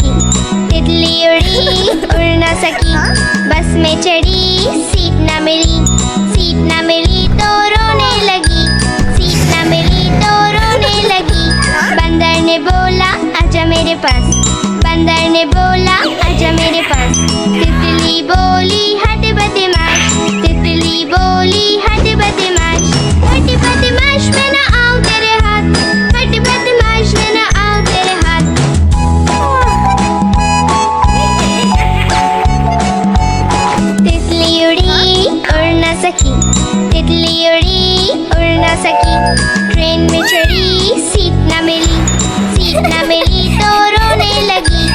सकी। तितली उड़ी उड़ न सकी, बस में चढ़ी सीट न मिली। सीट न मिली तो रोने लगी, सीट न मिली तो रोने लगी। बंदर ने बोला आजा मेरे पास, बंदर ने बोला आजा मेरे पास। तितली बोली हट बदमाश, तितली बोली हट बदमाश। हट बदमाश मैं न आऊं तेरे हाथ, हट बदमाश मैं न आऊं तेरे हाथ। तितली उड़ी उड़ न सकी, तितली उड़ी उड़ न सकी। ट्रेन में चढ़ी सीट न मिली, सीट न मिली तो रोने लगी,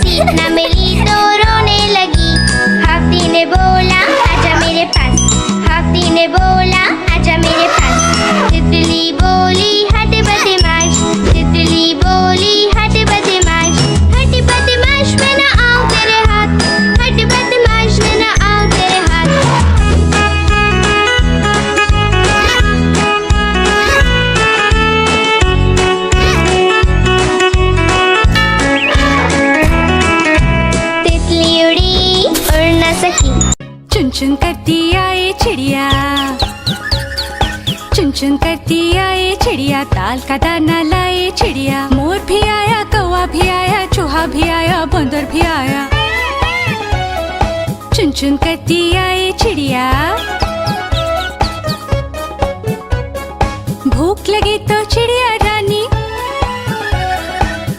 सीट न मिली तो रोने लगी। हाथी ने बोला आजा मेरे पास, हाथी ने बोला आजा मेरे पास। तितली बोली हट बदमाश, तितली बोली हट बदमाश। हट बदमाश मैं न आऊं तेरे हाथ, हट बदमाश मैं न आऊं तेरे हाथ। तितली उड़ी उड़ न सकी। चुन चुन करती आए चिड़िया, चुन चुन करती आए चिड़िया। दाल का दाना लाए चिड़िया। मोर भी आया, कौवा भी आया, चूहा भी आया, बंदर भी आया। चुन चुन करती आए चिड़िया। भूख लगी तो चिड़िया रानी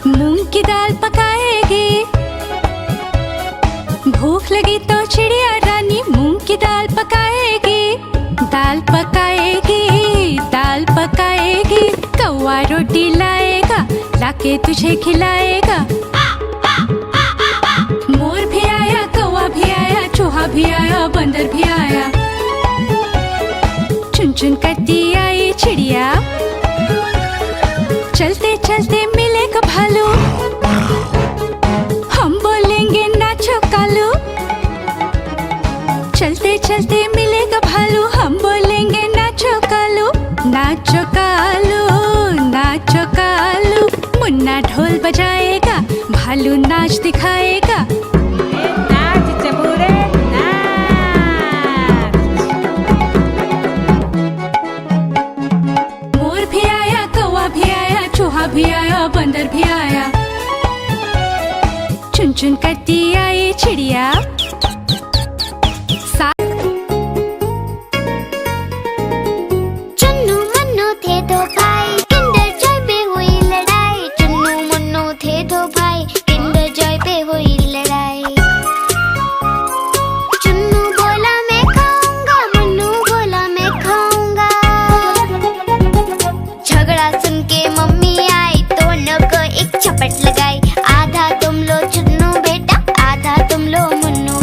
मूंग की दाल पकाएगी। भूख लगी तो चिड़िया रानी मूंग की दाल पकाएगी। दाल पकाएगी, दाल पकाएगी। कौवा रोटी लाएगा, लाके तुझे खिलाएगा। मोर भी आया, कौवा भी आया, चूहा भी आया, बंदर भी आया। चुन चुन करती आई चिड़िया। चलते चलते मिलेगा भालू, हम बोलेंगे नाचो कालू। चलते चलते मिलेगा भालू, हम बोलेंगे नाचो कालू। नाचो कालू, नाचो कालू। मुन्ना ढोल बजाएगा, भालू नाच दिखाएगा। नाच चबूरे नाच। मोर भी आया, कौवा भी आया, चूहा भी आया, बंदर भी आया। चुन चुन करती आई चिड़िया। चुन्नू मुन्नू थे दो भाई, किंडर जॉय पे हुई लड़ाई। चुन्नू मुन्नू थे दो भाई, किंडर जॉय पे हुई लड़ाई। चुन्नू बोला मैं खाऊंगा, मुन्नू बोला मैं खाऊंगा। झगड़ा सुन के मम्मी आई, दोनों को एक झपट लगाई। आधा तुम लो चुन्नू बेटा, आधा तुम लो मुन्नू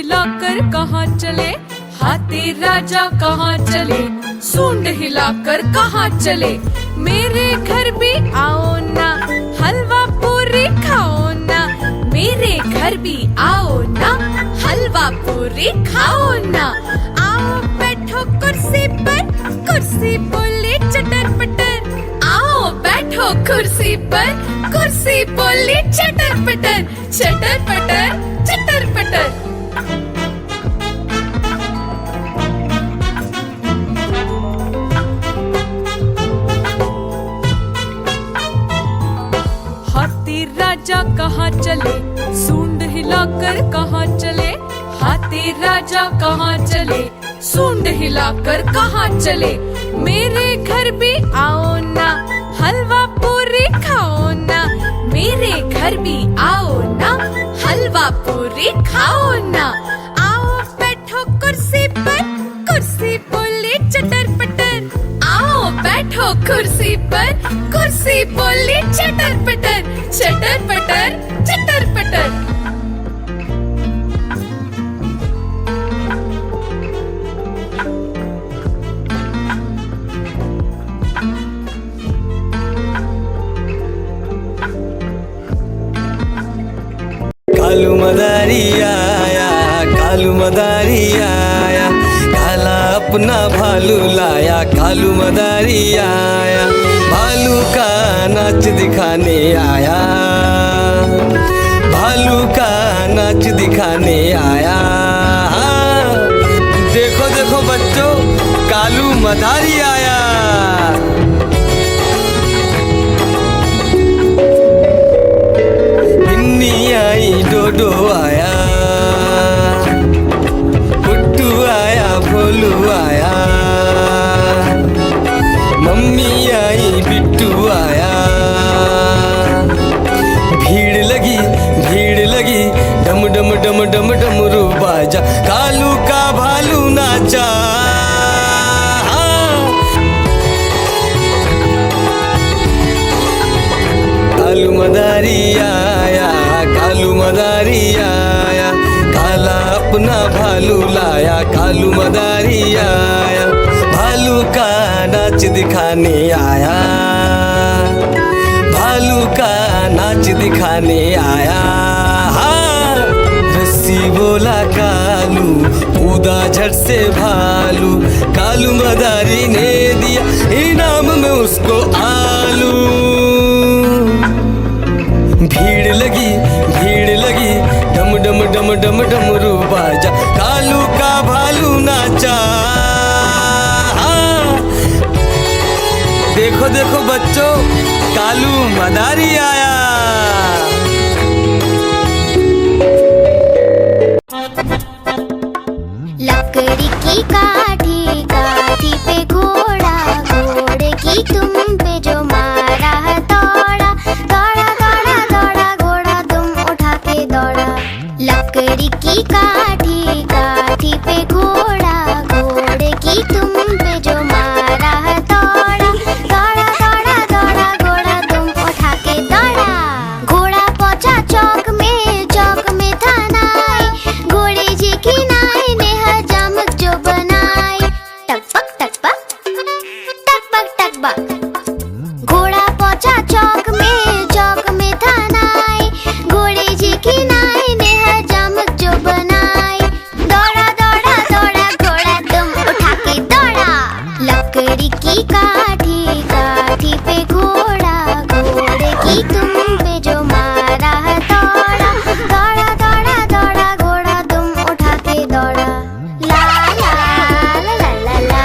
हिलाकर कहाँ चले, हाथी राजा कहाँ चले, सूंड हिलाकर कहाँ चले, मेरे घर भी आओ ना, हलवा पूरी खाओ ना, मेरे घर भी आओ ना, हलवा पूरी खाओ ना। आओ बैठो कुर्सी पर, कुर्सी बोली चटर पटर, आओ बैठो कुर्सी पर, कुर्सी बोली चटर पटर, चटर पटर चटर पटर। हाथी राजा कहाँ चले, सूंड हिलाकर कहाँ चले, हाथी राजा कहाँ चले, सूंड हिलाकर कहाँ चले, मेरे घर भी आओ ना, हलवा पूरी खाओ ना, मेरे घर भी आओ ना, हलवा पूरी खाओ ना। आओ बैठो कुर्सी पर, कुर्सी बोली चटर पटर, आओ बैठो कुर्सी पर, कुर्सी बोली चटर पटर, चटर पटर चटर पटर। कालू मदारी आया, कालू मदारी आया, काला अपना भालू लाया, कालू मदारी आया, भालू का नाच दिखाने आया, भालू का नाच दिखाने आया। देखो देखो बच्चों, कालू मदारी आया। आई डोडो आया, पुट्टू आया, भोलू आया, मम्मी आई, बिट्टू आया। भीड़ लगी, भीड़ लगी, डम डम डम डम डमरू बाजा, कालू का भालू नाचा। कालू मदारी आया, कालू मदारी आया, काला अपना भालू लाया, कालू मदारी आया, भालू का नाच दिखाने आया, भालू का नाच दिखाने आया। रस्सी बोला कालू, कूदा झट से भालू, कालू मदारी ने दिया इनाम में उसको आलू। भीड़ लगी, भीड़ लगी, डम डम डम डम डमरू बाजा, कालू का भालू नाचा। देखो देखो बच्चों, कालू मदारी आया। लकड़ी की काठी, काठी पे घोड़ा, घोड़े की तुम पे जो मारा है दौड़ा, दौड़ा दौड़ा दौड़ा घोड़ा तुम उठा के दौड़ा। लकड़ी की काठी, काठी पे घोड़ा, घोड़े की तुम पे जो मारा है दौड़ा, दौड़ा दौड़ा दौड़ा घोड़ा तुम उठा के दौड़ा। घोड़ा पहुंचा चौक में, चौक में था नाई, घोड़े जी की नाई ने हजामत जो बनाई। टकबक टकबक, टकबक टकबक। घोड़ा पहुंचा चौक में, चौक में था नाई, घोड़े जी की नाई ने हजामत जो बनाई। दौड़ा दौड़ा दौड़ा घोड़ा तुम उठा के दौड़ा। लकड़ी की काठी, काठी पे घोड़ा, घोड़े की तुम पे जो मारा है दौड़ा, दौड़ा दौड़ा दौड़ा घोड़ा तुम उठा के दौड़ा। ला ला ला ला ला ला,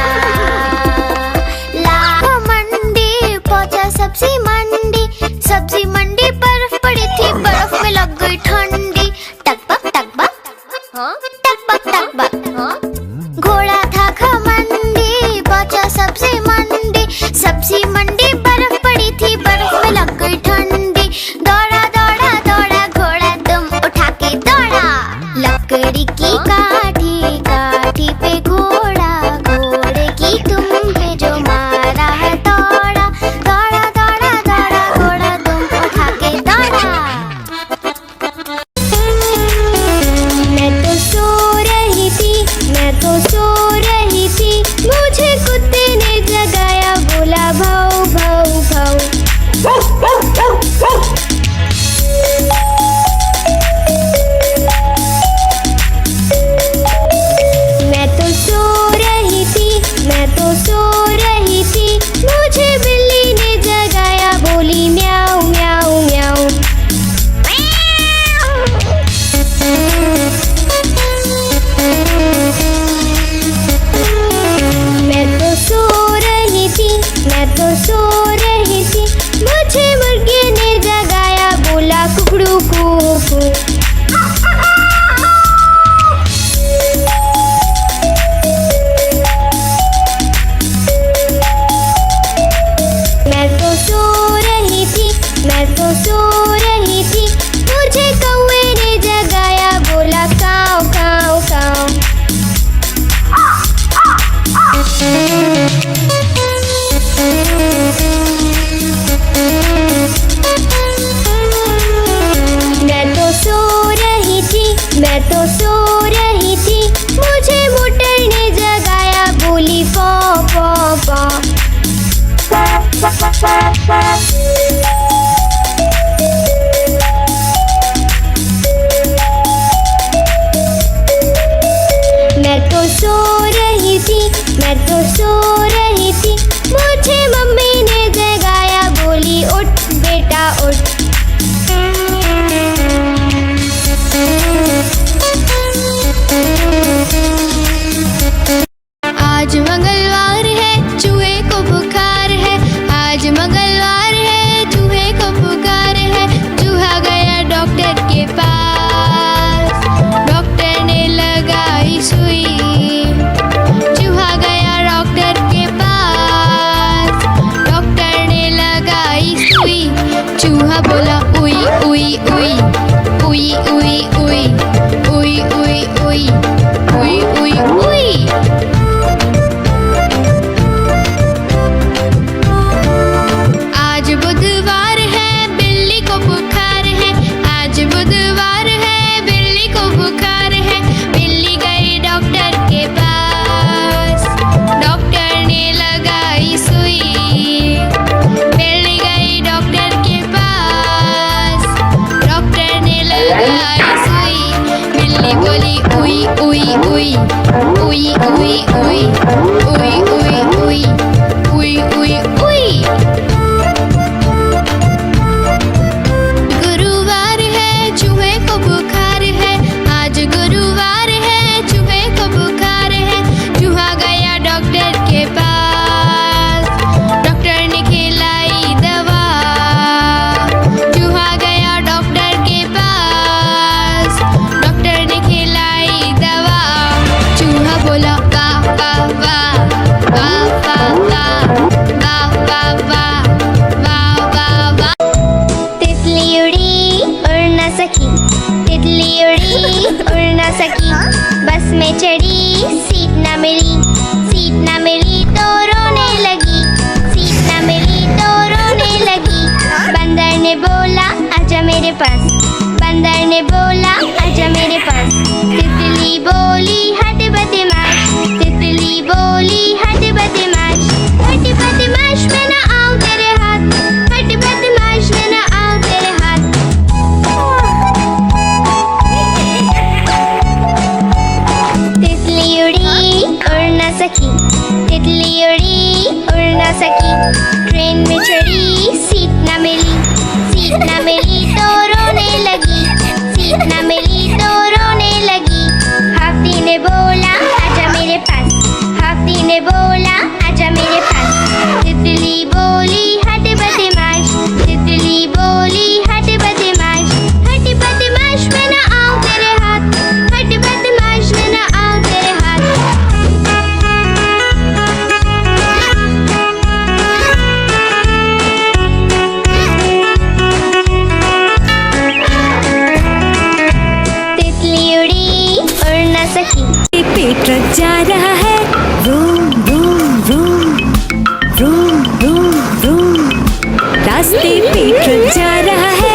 लाखों मंडी पहुंचा सब्जी मंडी, सब्जी मंडी बर्फ पड़ी थी, बर्फ में लग गई ठंडी। टकबक टकबक, हाँ टकबक टकबक, हाँ। घोड़ा था खमंडी पहुंचा सब्जी मंडी, सब्जी मंडी बर्फ पड़ी थी, बर्फ में लग गई ठंडी। दौड़ा दौड़ा दौड़ा घोड़ा तुम उठा के दौड़ा। लकड़ी की काठी, काठी पे घोड़ा, घोड़े की तुम पे जो मारा है दौड़ा, दौड़ा दौड़ा दौड़ा घोड़ा तुम उठा के दौड़ा। मैं तो सो तो सो रही थी, मुझे बिल्ली ने जगाया, बोली म्याऊ म्याऊ म्याऊ। मैं तो सो रही थी, मैं तो सो रही थी, मुझे मुर्गे ने जगाया, बोला कुकड़ू कू। मैं तो सो रही थी, मैं तो सो रही थी, मुझे कौवे ने जगाया, बोला काऊ काऊ काऊ। मैं तो सो रही थी, मैं तो सो रही थी, मुझे मोटर ने जगाया, बोली पौ पौ पौ। मैं तो सो रही थी, मैं तो सो रही थी, मुझे मम्मी ने जगाया, बोली उठ बेटा उठ। आज मंगलवार है, चूहे को बुखार है, आज मंगलवार है, चूहे को बुखार है, चूहा गया डॉक्टर के पास, डॉक्टर ने लगाई सुई, चूहा गया डॉक्टर के पास, डॉक्टर ने लगाई सुई, चूहा बोला उई उई उई उई उई उई उई उई उई उई उई उई। आज बुधवार है, बिल्ली को बुखार है, आज बुधवार है, बिल्ली को बुखार है, बिल्ली गई डॉक्टर के पास, डॉक्टर ने लगाई सुई, बिल्ली गई डॉक्टर के पास, डॉक्टर ने लगाई सुई, बिल्ली बोली उई उई उई उई उई उई उई उई उई उई उई उई। गुरुवार है, चूहे को बुखार है, आज गुरुवार है, चूहे को बुखार है, चूहा गया डॉक्टर के पास, डॉक्टर ने खिलाई दवा, चूहा गया डॉक्टर के पास, डॉक्टर ने खिलाई दवा, चूहा बोला वाह वाह वाह वाह वाह वाह वाह वाह वाह वाह वाह। तितली उड़ी उड़ न सकी, तितली उड़ी उड़ न सकी, बस में चढ़ी सीट न मिली, सीट न मिली तो रोने लगी, सीट न मिली तो रोने लगी। बंदर ने बोला आजा मेरे पास, बंदर ने बोला आजा मेरे पास, तितली बोली हट बदमाश, तितली बोली हट बदमाश, हट बदमाश मैं न आऊं तेरे हाथ, हट बदमाश मैं न आऊं तेरे हाथ। तितली उड़ी उड़ न सकी, तितली उड़ी उड़ न सकी, ट्रेन में चढ़ी सीट न मिली, सीट न मिली तो रोने लगी, सीट न मिली तो रोने लगी। हाथी ने बोला आजा मेरे पास, हाथी ने बोला आजा मेरे पास, तितली बोली हट बदमाश, तितली बोली हट बदमाश, हट बदमाश मैं न आऊं तेरे हाथ, हट बदमाश मैं न आऊं तेरे हाथ। तितली उड़ी उड़ न सकी। पे ट्रक जा रहा है, room room room room room room, रास्ते पे ट्रक जा रहा है,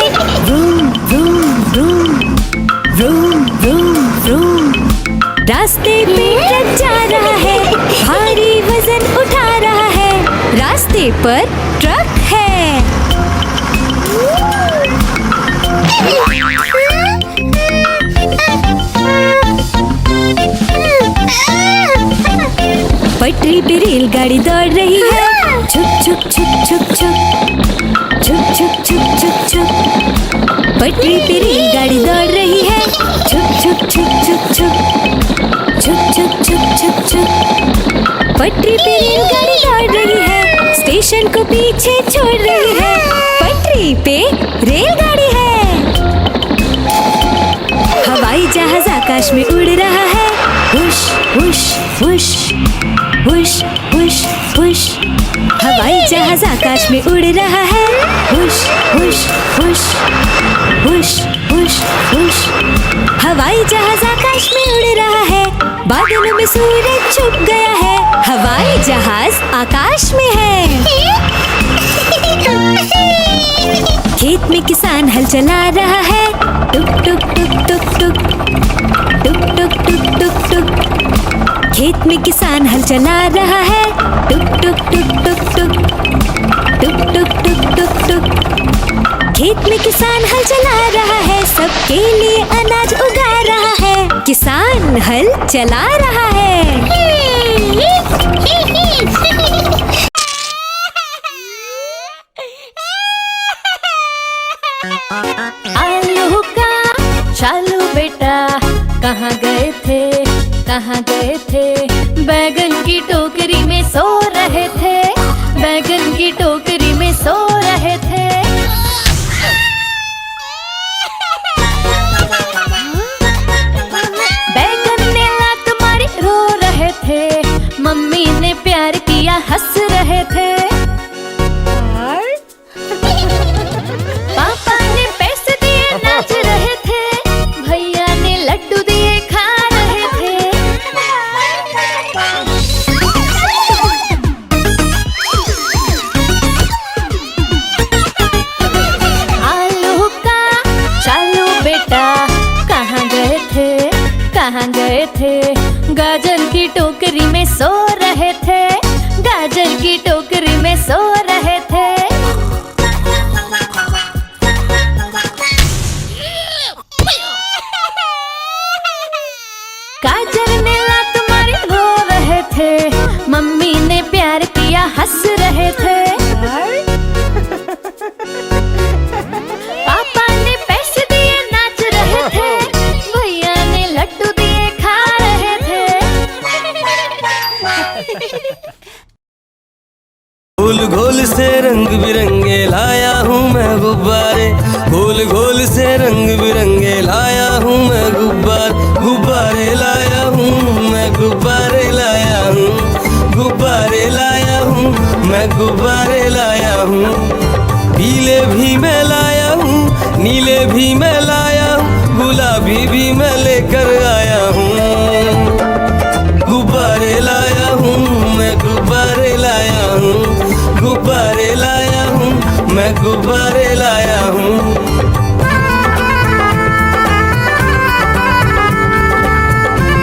room room room room room room, रास्ते पे ट्रक जा रहा है, भारी वजन उठा रहा है, रास्ते पर ट्रक है। पटरी पे रेलगाड़ी दौड़ रही है, छुक छुक छुक छुक छुक, छुक छुक छुक छुक छुक। पटरी पे रेलगाड़ी दौड़ रही है, छुक छुक छुक छुक छुक, छुक छुक छुक छुक छुक। पटरी पे रेलगाड़ी दौड़ रही है, स्टेशन को पीछे छोड़ रही है, पटरी पे रेलगाड़ी है। हवाई जहाज आकाश में उड़ रहा है, हुश हुश हुश हुश हुश हुश। हवाई जहाज आकाश में उड़ रहा है, हुश हुश हुश हुश हुश हुश। हवाई जहाज आकाश में उड़ रहा है, बादलों में सूरज छुप गया है, हवाई जहाज आकाश में है। खेत में किसान हल चला रहा है, टुक टुक टुक टुक टुक, टुक टुक टुक टुक टुक। खेत में किसान हल चला रहा है, टुक टुक टुक टुक टुक, टुक टुक टुक टुक टुक। खेत में किसान हल चला रहा है, सबके लिए अनाज उगा रहा है, किसान हल चला रहा है। आलू का चालू बेटा कहाँ गए थे, कहाँ गए थे? बैगन की टोकरी में सो रहे थे, बैगन की टोकरी में सो रहे थे। बैगन ने लात मारी रो रहे थे, मम्मी ने प्यार किया हंस रहे थे। पापा ने पैसे दिए नाच रहे थे, भैया ने लड्डू दिए खा रहे थे। आलू का चालू बेटा कहाँ गए थे, कहाँ गए थे? गाजर की टोकरी में सो रहे थे, गाजर की टोकरी में सो रहे थे। गाजर ने लात मारी रो रहे थे, मम्मी ने प्यार किया हंस रहे थे। पापा ने पैसे दिए नाच रहे थे, भैया ने लड्डू दिए खा रहे थे। गोल गोल से रंग बिरंगे लाया हूँ मैं गुब्बारे, गोल गोल से रंग बिरंगे लाया हूँ मैं गुब्बारे, गुब्बारे लाया हूँ मैं, गुब्बारे लाया हूँ, गुब्बारे लाया हूँ मैं, गुब्बारे लाया हूँ। पीले भी मैं लाया हूँ, नीले भी मैं लाया हूँ, गुलाबी भी मैं लेकर आया हूँ। गुब्बारे लाया हूँ मैं, गुब्बारे लाया हूँ, गुब्बारे लाया हूँ मैं, गुब्बारे लाया हूँ।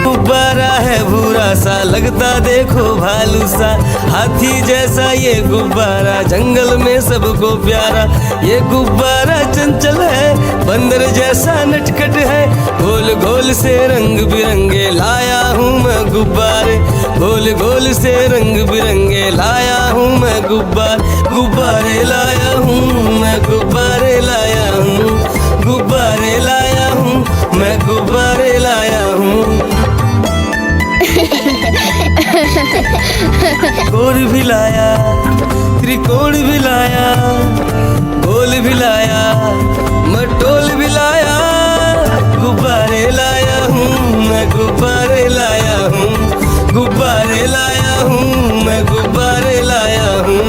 गुब्बारा है भूरा सा, लगता देखो भालू सा, हाथी जैसा ये गुब्बारा, जंगल में सबको प्यारा। ये गुब्बारा चंचल है, बंदर जैसा नटखट है, गोल गोल से रंग बिरंगे लाया हूँ मैं गुब्बारे, गोल गोल से रंग बिरंगे लाया हूँ मैं गुब्बारे, गुब्बारे लाया हूँ मैं, गुब्बारे लाया हूँ, गुब्बारे लाया हूँ मैं, गुब्बारे लाया हूँ। गोल भी लाया, त्रिकोण भी लाया, गोल भी लाया, मटोल भी लाया, गुब्बारे लाया हूँ मैं, गुब्बारे लाया हूँ, गुब्बारे लाया हूँ मैं, गुब्बारे लाया हूँ।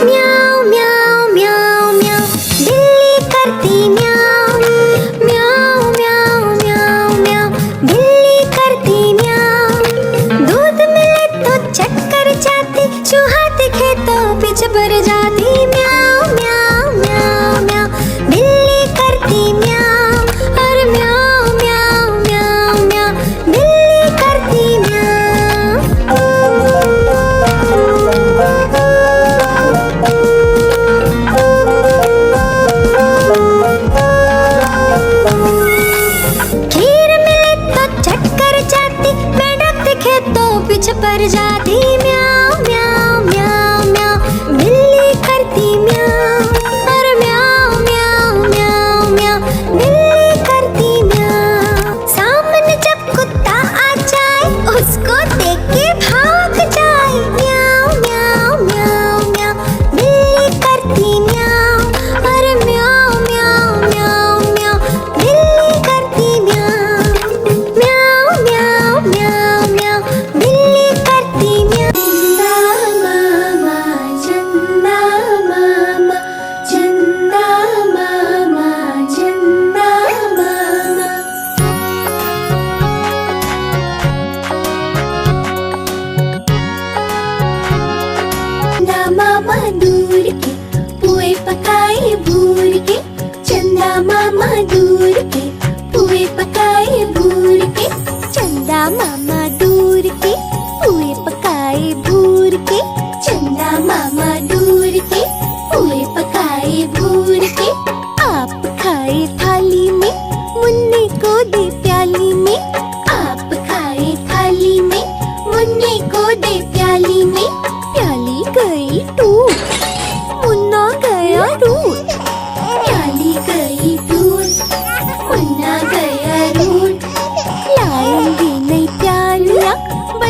म्याऊं म्याऊं म्याऊं म्याऊं, बिल्ली करती म्याऊं, म्याऊं म्याऊं म्याऊं म्याऊं, बिल्ली करती म्याऊं। दूध मिले तो चक्कर जाती, चूहा दिखे तो पीछे पड़ जाती। म्याऊं म्याऊं म्याऊं म्याऊं, बिल्ली करती म्याऊं, और म्याऊं म्याऊं म्याऊं म्याऊं, बिल्ली करती खीर मिले तो चक्कर जाती, मेंढक दिखे तो पीछे पड़ जाती।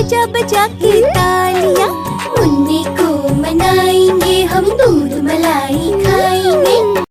बजा बजा के ताल।